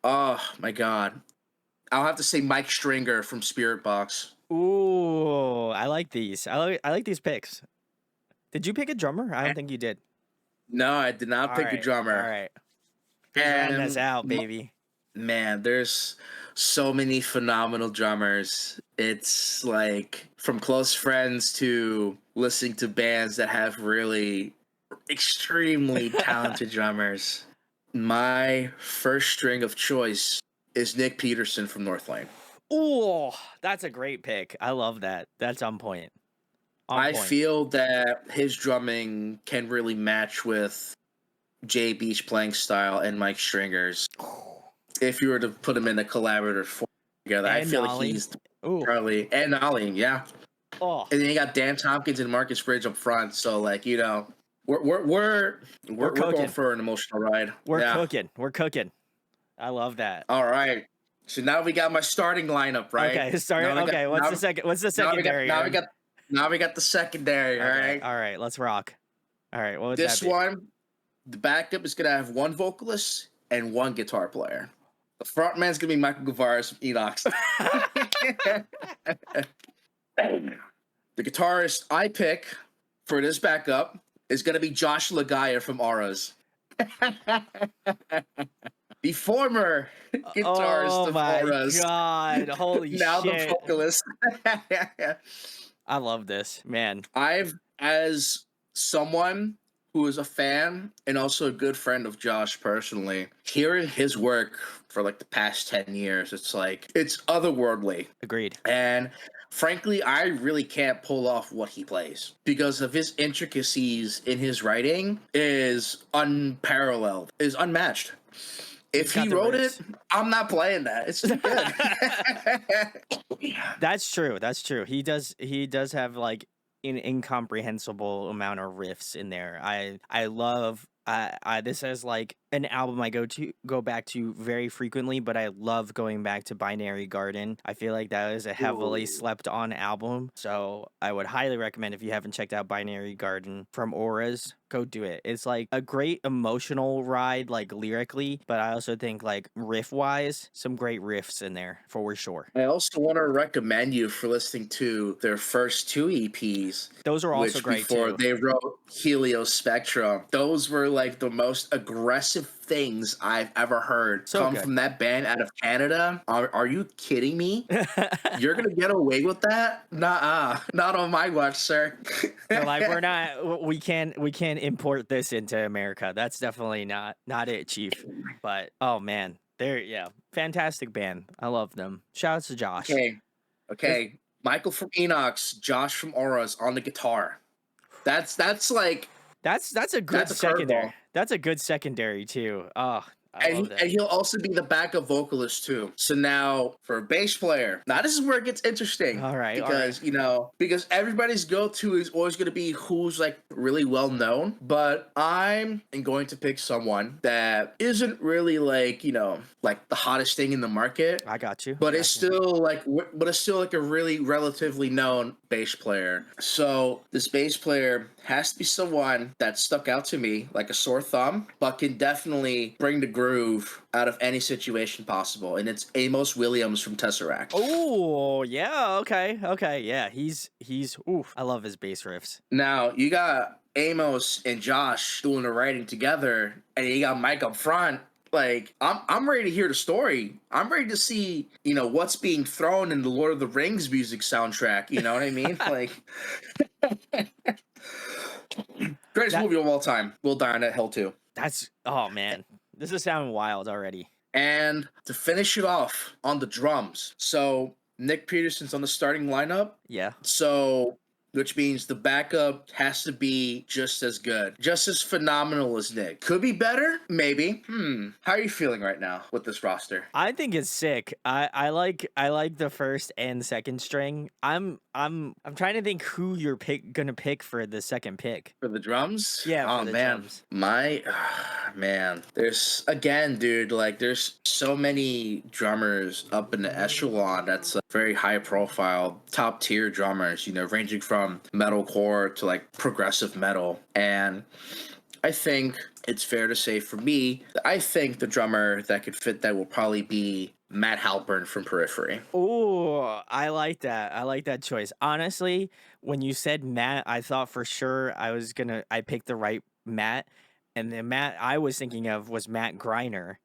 oh my god, I'll have to say Mike Stringer from Spirit Box. Ooh, I like these. I like these picks. Did you pick a drummer? I don't think you did. No, I did not pick a drummer. All right. Round us out, baby. Man, there's so many phenomenal drummers. It's like from close friends to listening to bands that have really extremely talented drummers. My first string of choice is Nick Peterson from Northlane. Oh, that's a great pick. I love that. That's on point. I feel that his drumming can really match with JB's playing style and Mike Stringer's. If you were to put them in a collaborative form together, I feel like he's Charlie and Ollie, yeah. Oh, and then you got Dan Tompkins and Marcus Bridge up front. So like we're going for an emotional ride. We're cooking. I love that. All right. So now we got my starting lineup, right? Okay, What's the secondary? Now we got the secondary, okay. all right? All right, let's rock. All right, what would This that be? one, the backup is gonna have one vocalist and one guitar player. The front man's gonna be Michael Gavaris from ENOX. The guitarist I pick for this backup is gonna be Josh Lagaya from Auras. The former guitarist of Auras. Oh my god! Holy now shit! the vocalist. I love this, man. As someone who is a fan and also a good friend of Josh personally, hearing his work for like the past 10 years, it's otherworldly. Agreed. And frankly, I really can't pull off what he plays because of his intricacies in his writing is unparalleled, is unmatched. If he wrote it, I'm not playing that. It's too good. That's true. He does have like an incomprehensible amount of riffs in there. I love this is like an album I go back to very frequently, but I love going back to Binary Garden. I feel like that is a heavily slept on album, so I would highly recommend if you haven't checked out Binary Garden from Auras, go do it. It's like a great emotional ride, like lyrically, but I also think like riff wise, some great riffs in there for sure. I also want to recommend you for listening to their first two EPs. Those are also great before too. They wrote Heliospectrum. Those were like the most aggressive things I've ever heard from that band out of Canada. Are you kidding me? You're gonna get away with that? Nah, not on my watch, sir. Like we can't import this into America. That's definitely not it, Chief. But oh man, fantastic band. I love them. Shout out to Josh. Okay. Michael from ENOX, Josh from Auras on the guitar. That's a good secondary. That's a good secondary too. Oh, and he'll also be the backup vocalist too. So now for a bass player, now this is where it gets interesting. All right, because everybody's go-to is always going to be who's like really well known. But I'm going to pick someone that isn't really like like the hottest thing in the market. I got you. But it's still like a really relatively known bass player. So this bass player has to be someone that stuck out to me like a sore thumb, but can definitely bring the groove out of any situation possible. And it's Amos Williams from Tesseract. Oh, yeah. Okay. Yeah, he's oof. I love his bass riffs. Now, you got Amos and Josh doing the writing together, and you got Mike up front. Like, I'm ready to hear the story. I'm ready to see, what's being thrown in the Lord of the Rings music soundtrack. You know what I mean? Like, greatest movie of all time. We'll Die on that hill too. Oh man, this is sounding wild already. And to finish it off on the drums, so Nick Peterson's on the starting lineup. Yeah. So, which means the backup has to be just as good, just as phenomenal as Nick. Could be better, maybe. How are you feeling right now with this roster? I think it's sick. I like the first and second string. I'm trying to think who you're gonna pick for the second pick. For the drums? Yeah, for Oh the man. drums. Man. There's again, dude, like there's so many drummers up in the echelon that's very high profile, top tier drummers, ranging from metalcore to like progressive metal. And I think it's fair to say for me, I think the drummer that could fit that will probably be Matt Halpern from Periphery. Oh, I like that. I like that choice. Honestly, when you said Matt, I thought for sure I picked the right Matt. And the Matt I was thinking of was Matt Griner.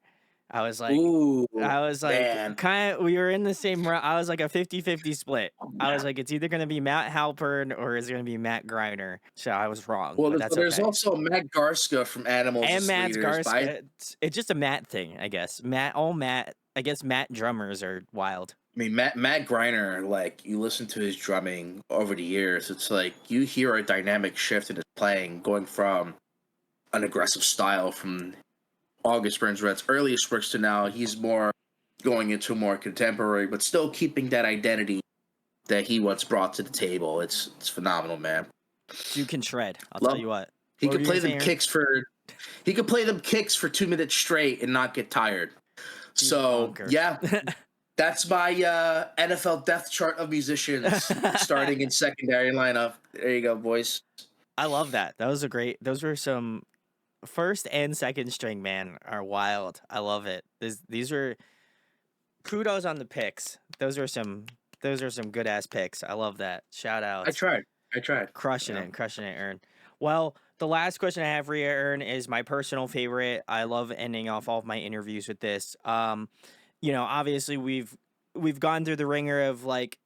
I was like Ooh, I was like man. we were in the same I was like a 50-50 split. I was like, it's either gonna be Matt Halpern or it's gonna be Matt Griner. So I was wrong, Well, but there's, that's there's okay. also Matt Garska from Animals And as Matt Leaders, but Garska. It's just a Matt thing, I guess. Matt. I guess Matt drummers are wild. I mean, Matt Griner, like, you listen to his drumming over the years, it's like you hear a dynamic shift in his playing, going from an aggressive style from August Burns Red's earliest works to now. He's more going into more contemporary, but still keeping that identity that he once brought to the table. It's phenomenal, man. Dude can shred. I'll tell Love. you what. He What were could you play gonna say, them Aaron? kicks for. He could play them kicks for 2 minutes straight and not get tired. He's So bonkers. yeah, that's my NFL depth chart of musicians starting in secondary lineup. There you go, boys. I love that. Those were some first and second string, man, are wild. I love it. These were kudos on the picks. Those are some good ass picks. I love that. Shout I outs. tried. I tried. Crushing Yeah. it, crushing it, Ern. Well, the last question I have for you, Ern, is my personal favorite. I love ending off all of my interviews with this. Obviously we've gone through the ringer of like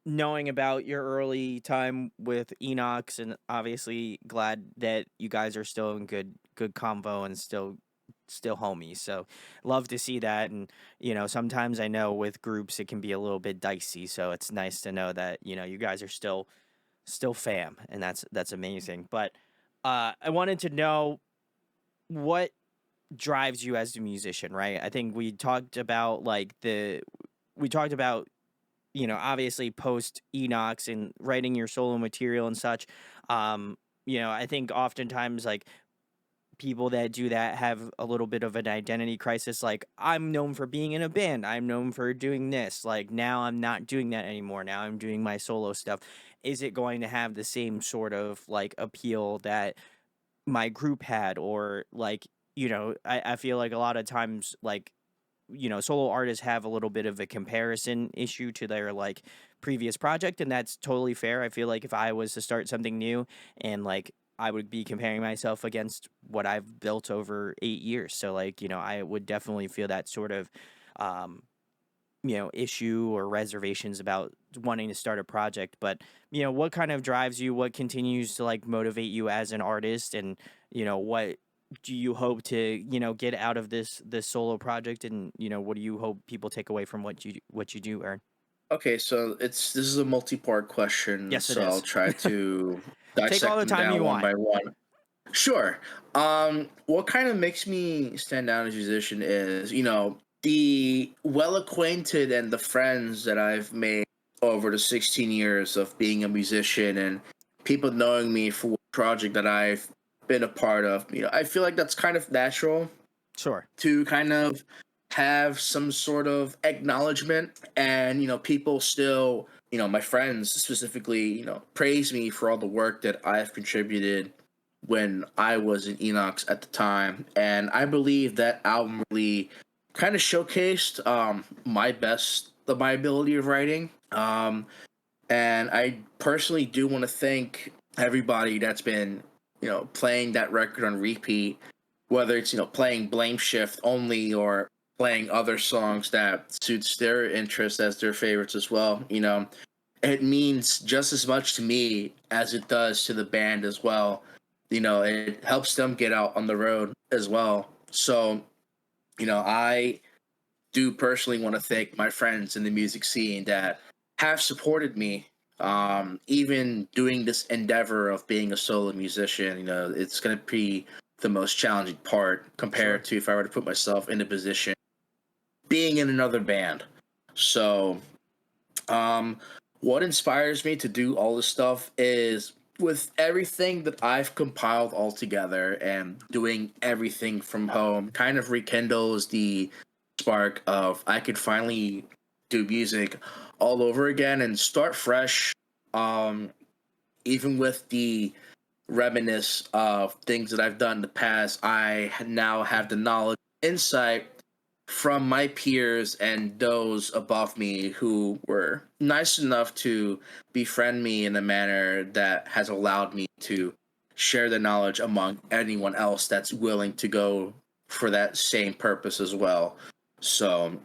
knowing about your early time with ENOX, and obviously glad that you guys are still in good convo and still homies. So love to see that. And sometimes I know with groups it can be a little bit dicey, so it's nice to know that you guys are still fam, and that's amazing. But I wanted to know what drives you as a musician, right? I think we talked about obviously post Enox and writing your solo material and such. I think oftentimes like people that do that have a little bit of an identity crisis. Like, I'm known for being in a band. I'm known for doing this. Like, now I'm not doing that anymore. Now I'm doing my solo stuff. Is it going to have the same sort of like appeal that my group had? Or like, I feel like a lot of times, like, solo artists have a little bit of a comparison issue to their like previous project, and that's totally fair. I feel like if I was to start something new and like I would be comparing myself against what I've built over 8 years. So like, I would definitely feel that sort of um issue or reservations about wanting to start a project. But what kind of drives you, what continues to like motivate you as an artist, and what do you hope to get out of this solo project, and what do you hope people take away from what you do, Aaron? Okay, so this is a multi-part question, Yes, it so I'll is. try to Take all dissect the them time down you one want. by one. Sure. What kind of makes me stand out as a musician is, the well acquainted and the friends that I've made over the 16 years of being a musician, and people knowing me for what project that I've been a part of. I feel like that's kind of natural Sure. to kind of have some sort of acknowledgement, and people still, my friends specifically, praise me for all the work that I've contributed when I was in Enox at the time. And I believe that album really kind of showcased my ability of writing. And I personally do want to thank everybody that's been playing that record on repeat, whether it's playing Blame Shift only or playing other songs that suits their interest as their favorites as well. It means just as much to me as it does to the band as well. It helps them get out on the road as well. So I do personally want to thank my friends in the music scene that have supported me. Even doing this endeavor of being a solo musician, it's going to be the most challenging part compared to if I were to put myself in a position being in another band. So, what inspires me to do all this stuff is with everything that I've compiled all together and doing everything from home kind of rekindles the spark of I could finally do music all over again and start fresh. Um, Even with the reminisce of things that I've done in the past, I now have the knowledge, insight from my peers and those above me who were nice enough to befriend me in a manner that has allowed me to share the knowledge among anyone else that's willing to go for that same purpose as well. So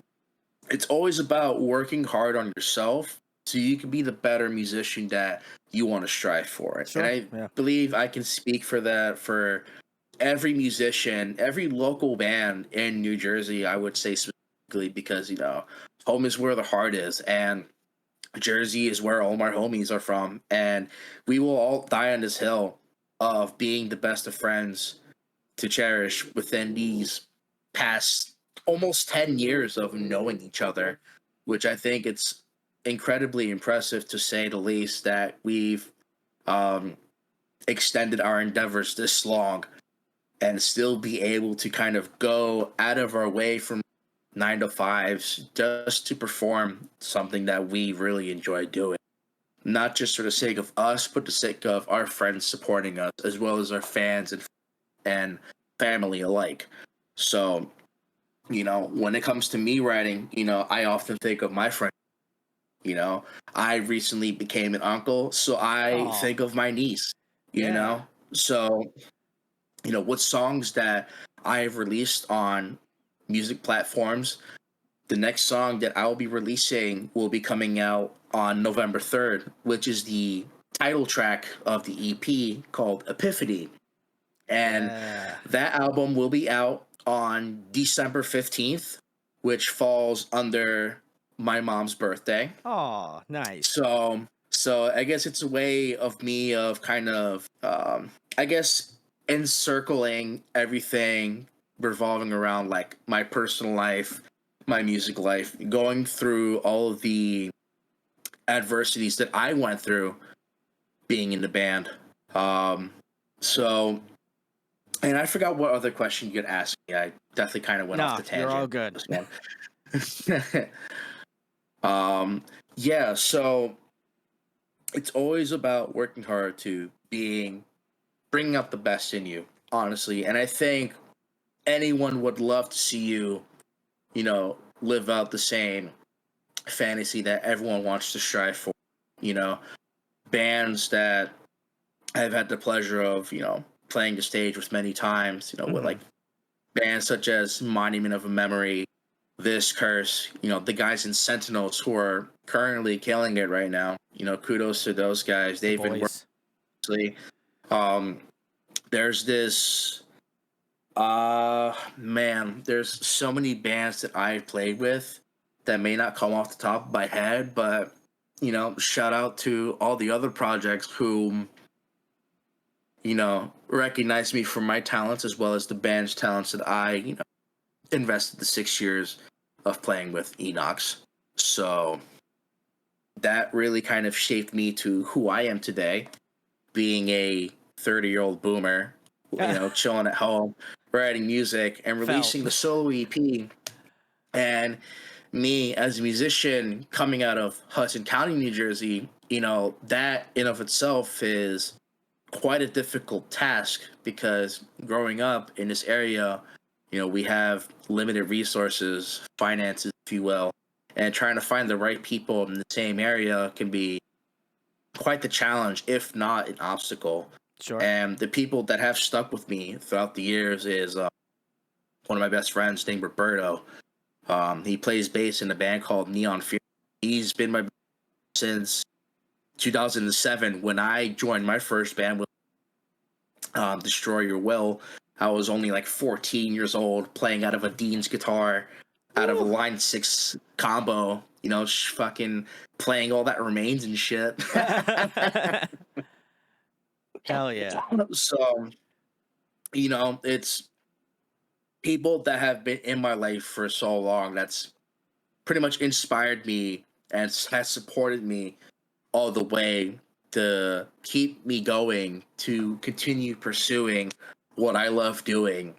it's always about working hard on yourself so you can be the better musician that you want to strive for it. And Sure. I Yeah. believe I can speak for that for every musician, every local band in New Jersey, I would say specifically because, home is where the heart is, and Jersey is where all my homies are from. And we will all die on this hill of being the best of friends to cherish within these past almost 10 years of knowing each other, which I think it's incredibly impressive to say the least that we've um, extended our endeavors this long and still be able to kind of go out of our way from 9 to 5s just to perform something that we really enjoy doing. Not just for the sake of us, but the sake of our friends supporting us, as well as our fans and family alike. So, when it comes to me writing, I often think of my friend. I recently became an uncle, so I Aw. think of my niece, you Yeah. know? So, what songs that I have released on music platforms, the next song that I'll be releasing will be coming out on November 3rd, which is the title track of the EP called Epiphany. And Yeah. that album will be out on December 15th, which falls under my mom's birthday. Oh, nice. So I guess it's a way of me of kind of I guess encircling everything revolving around like my personal life, my music life, going through all of the adversities that I went through being in the band. So and I forgot what other question you could ask me. I definitely kind of went off No, the you're all tangent good. this one. Yeah, so it's always about working hard to bringing out the best in you, honestly. And I think anyone would love to see you, live out the same fantasy that everyone wants to strive for. You know, Bands that I've had the pleasure of, playing the stage with many times, with like bands such as Monument of a Memory, This Curse, the guys in Sentinels who are currently killing it right now. Kudos to those guys. The They've been boys. working. Um, there's this man, there's so many bands that I've played with that may not come off the top of my head, but shout out to all the other projects who recognize me for my talents as well as the band's talents that I invested the 6 years of playing with ENOX. So that really kind of shaped me to who I am today, being a 30-year-old boomer, chilling at home, writing music and releasing the solo EP. And me as a musician coming out of Hudson County, New Jersey, that in of itself is quite a difficult task because growing up in this area, we have limited resources, finances, if you will, and trying to find the right people in the same area can be quite the challenge, if not an obstacle. Sure. And the people that have stuck with me throughout the years is one of my best friends named Roberto. He plays bass in a band called Neon Fear. He's been my since 2007 when I joined my first band with Destroy Your Will. I was only like 14 years old, playing out of a Dean's guitar. out of a Woo. line 6 combo, fucking playing all that remains and shit. Hell yeah. So, it's people that have been in my life for so long that's pretty much inspired me and has supported me all the way to keep me going, to continue pursuing what I love doing,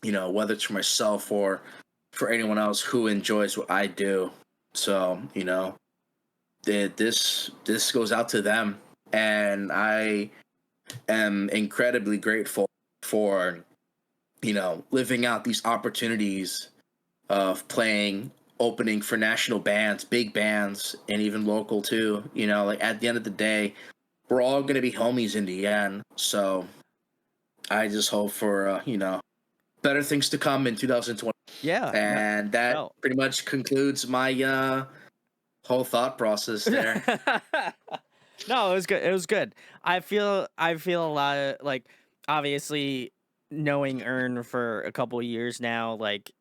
whether it's for myself or for anyone else who enjoys what I do. So, this goes out to them, and I am incredibly grateful for, living out these opportunities of playing, opening for national bands, big bands, and even local too. Like at the end of the day, we're all going to be homies in the end. So I just hope for, better things to come in 2020. Yeah. And that No. pretty much concludes my whole thought process there. No, it was good. It was good. I feel a lot of like, obviously knowing Ern for a couple years now, like,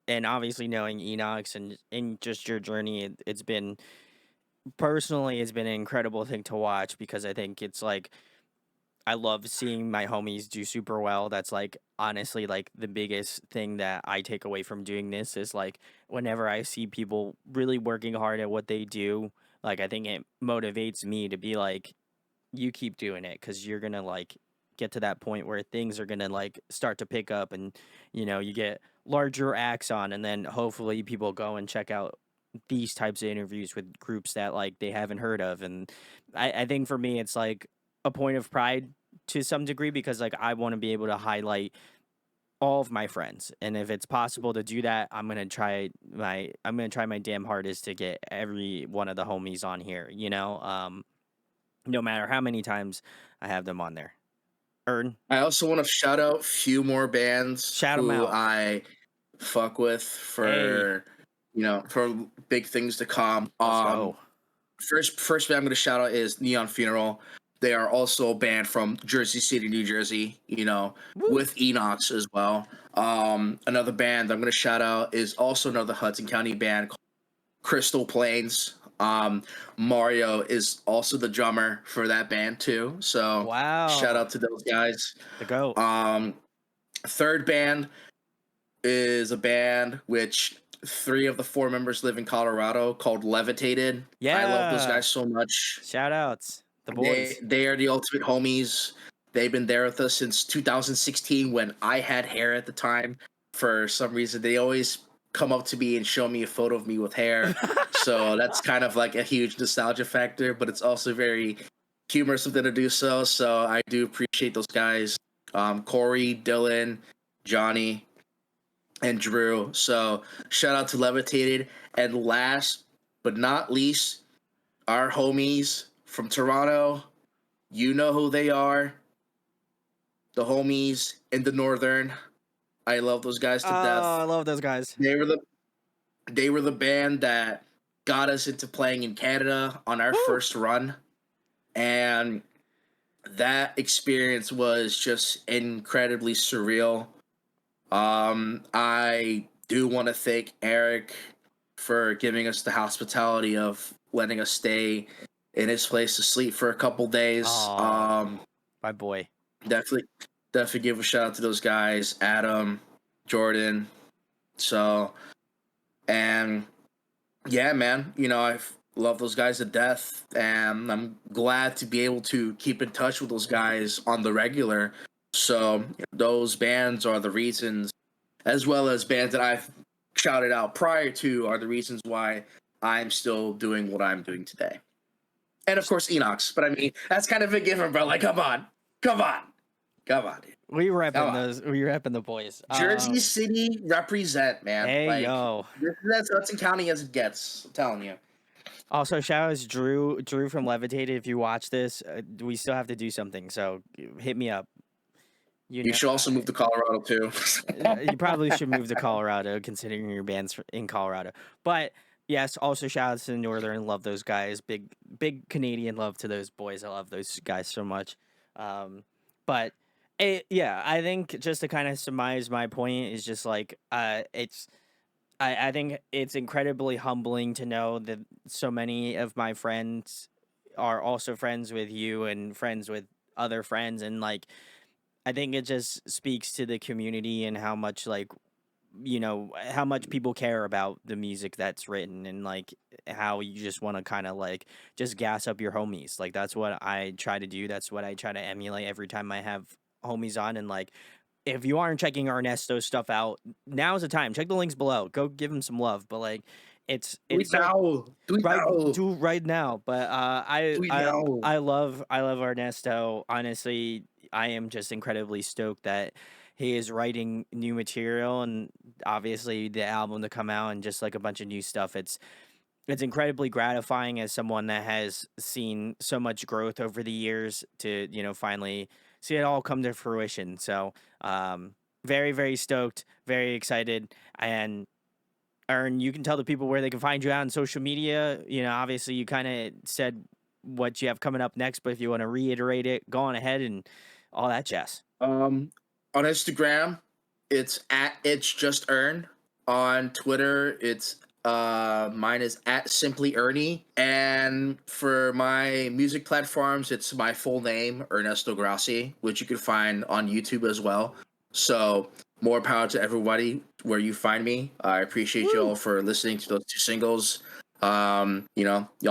and obviously knowing ENOX and just your journey, it's been personally, it's been an incredible thing to watch, because I think it's like, I love seeing my homies do super well. That's like honestly like the biggest thing that I take away from doing this is like, whenever I see people really working hard at what they do, like I think it motivates me to be like, you keep doing it, because you're gonna like get to that point where things are gonna like start to pick up, and you get larger acts on, and then hopefully people go and check out these types of interviews with groups that like they haven't heard of. And I think for me it's like a point of pride to some degree, because like I want to be able to highlight all of my friends, and if it's possible to do that, I'm gonna try my damn hardest to get every one of the homies on here, no matter how many times I have them on there. Ern, I also want to shout out a few more bands shout them who out. I fuck with Hey, for big things to come. let's go. First band I'm going to shout out is Neon Funeral. They are also a band from Jersey City, New Jersey, Woo. with ENOX as well. Another band I'm going to shout out is also another Hudson County band called Crystal Plains. Mario is also the drummer for that band too. So shout Wow. out to those guys. The goat. Third band is a band which 3 of the 4 members live in Colorado, called Levitated. I love those Yeah. guys so much. Shout outs. The They boys. they are the ultimate homies. They've been there with us since 2016 when I had hair at the time. For some reason, they always come up to me and show me a photo of me with hair. So that's kind of like a huge nostalgia factor, but it's also very humorous of them to do so. So I do appreciate those guys. Corey, Dylan, Johnny, and Drew. So shout out to Levitated. And last but not least, our homies from Toronto. You know who they are. The homies in the Northern. I love those guys to Oh, I death. love those guys. They were the band that got us into playing in Canada on our Woo. first run. And that experience was just incredibly surreal. I do want to thank Eric for giving us the hospitality of letting us stay in his place to sleep for a couple days. Aw. My boy. Definitely give a shout out to those guys, Adam, Jordan. So, and yeah, man, I love those guys to death, and I'm glad to be able to keep in touch with those guys on the regular. So those bands are the reasons, as well as bands that I've shouted out prior to, are the reasons why I'm still doing what I'm doing today. And of course, ENOX. But I mean, that's kind of a given, bro. Like, come on, dude. We Come repping on. those. We repping the boys. Jersey City represent, man. Hey, Like, yo. this is as Hudson County as it gets. I'm telling you. Also, shout out to Drew from Levitated. If you watch this, we still have to do something. So hit me up. You should also move to Colorado too. You probably should move to Colorado, considering your band's in Colorado. But yes, also shout out to the Northern. Love those guys. Big Canadian love to those boys. I love those guys so much. But yeah, I think just to kind of surmise my point is just like it's I think it's incredibly humbling to know that so many of my friends are also friends with you and friends with other friends, and like I think it just speaks to the community and how much like how much people care about the music that's written, and like how you just want to kind of like just gas up your homies. Like that's what I try to do. That's what I try to emulate every time I have homies on. And like if you aren't checking Ernesto's stuff out, now's the time. Check the links below. Go give him some love. But like Do it it's so now. Do it right, now. do right now. But Do it now. I love Ernesto. Honestly, I am just incredibly stoked that he is writing new material, and obviously the album to come out and just like a bunch of new stuff. It's incredibly gratifying as someone that has seen so much growth over the years to, finally see it all come to fruition. So, very, very stoked, very excited. And Ern, you can tell the people where they can find you out on social media. Obviously you kind of said what you have coming up next, but if you want to reiterate it, go on ahead and all that jazz. On Instagram, it's at It's Just Earn. On Twitter, it's mine is at Simply Ernie. And for my music platforms, it's my full name, Ernesto Grassi, which you can find on YouTube as well. So more power to everybody where you find me. I appreciate you all for listening to those two singles. Y'all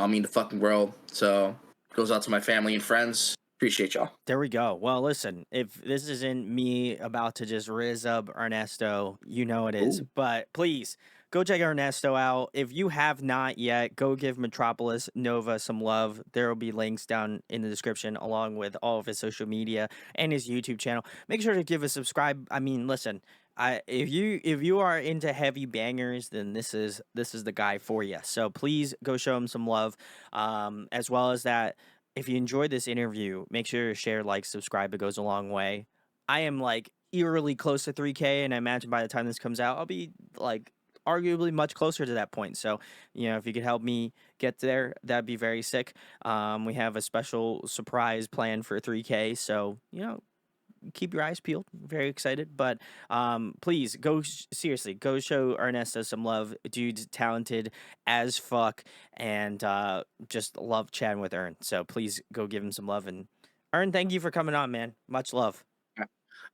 mean the fucking world. So goes out to my family and friends. Appreciate y'all. There we go. Well, listen, if this isn't me about to just riz up Ernesto, you know it is. Ooh. But please go check Ernesto out. If you have not yet, go give Metropolis Nova some love. There will be links down in the description along with all of his social media and his YouTube channel. Make sure to give a subscribe. I mean, listen, if you are into heavy bangers, then this is the guy for you. So please go show him some love. As well as that, if you enjoyed this interview, make sure to share, like, subscribe. It goes a long way. I am like eerily close to 3K, and I imagine by the time this comes out, I'll be like arguably much closer to that point. So, if you could help me get there, that'd be very sick. We have a special surprise plan for 3K. So, keep your eyes peeled. Very excited. But please go seriously, go show Ernesto some love. Dude's talented as fuck, and just love chatting with Ern. So please go give him some love. And Ern, thank you for coming on, man. Much love.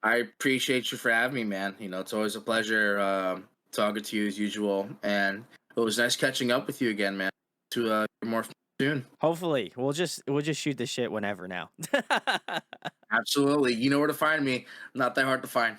I appreciate you for having me, man. It's always a pleasure talking to you as usual, and it was nice catching up with you again, man. To hear more soon. Hopefully, we'll just shoot the shit whenever now. Absolutely, you know where to find me. Not that hard to find.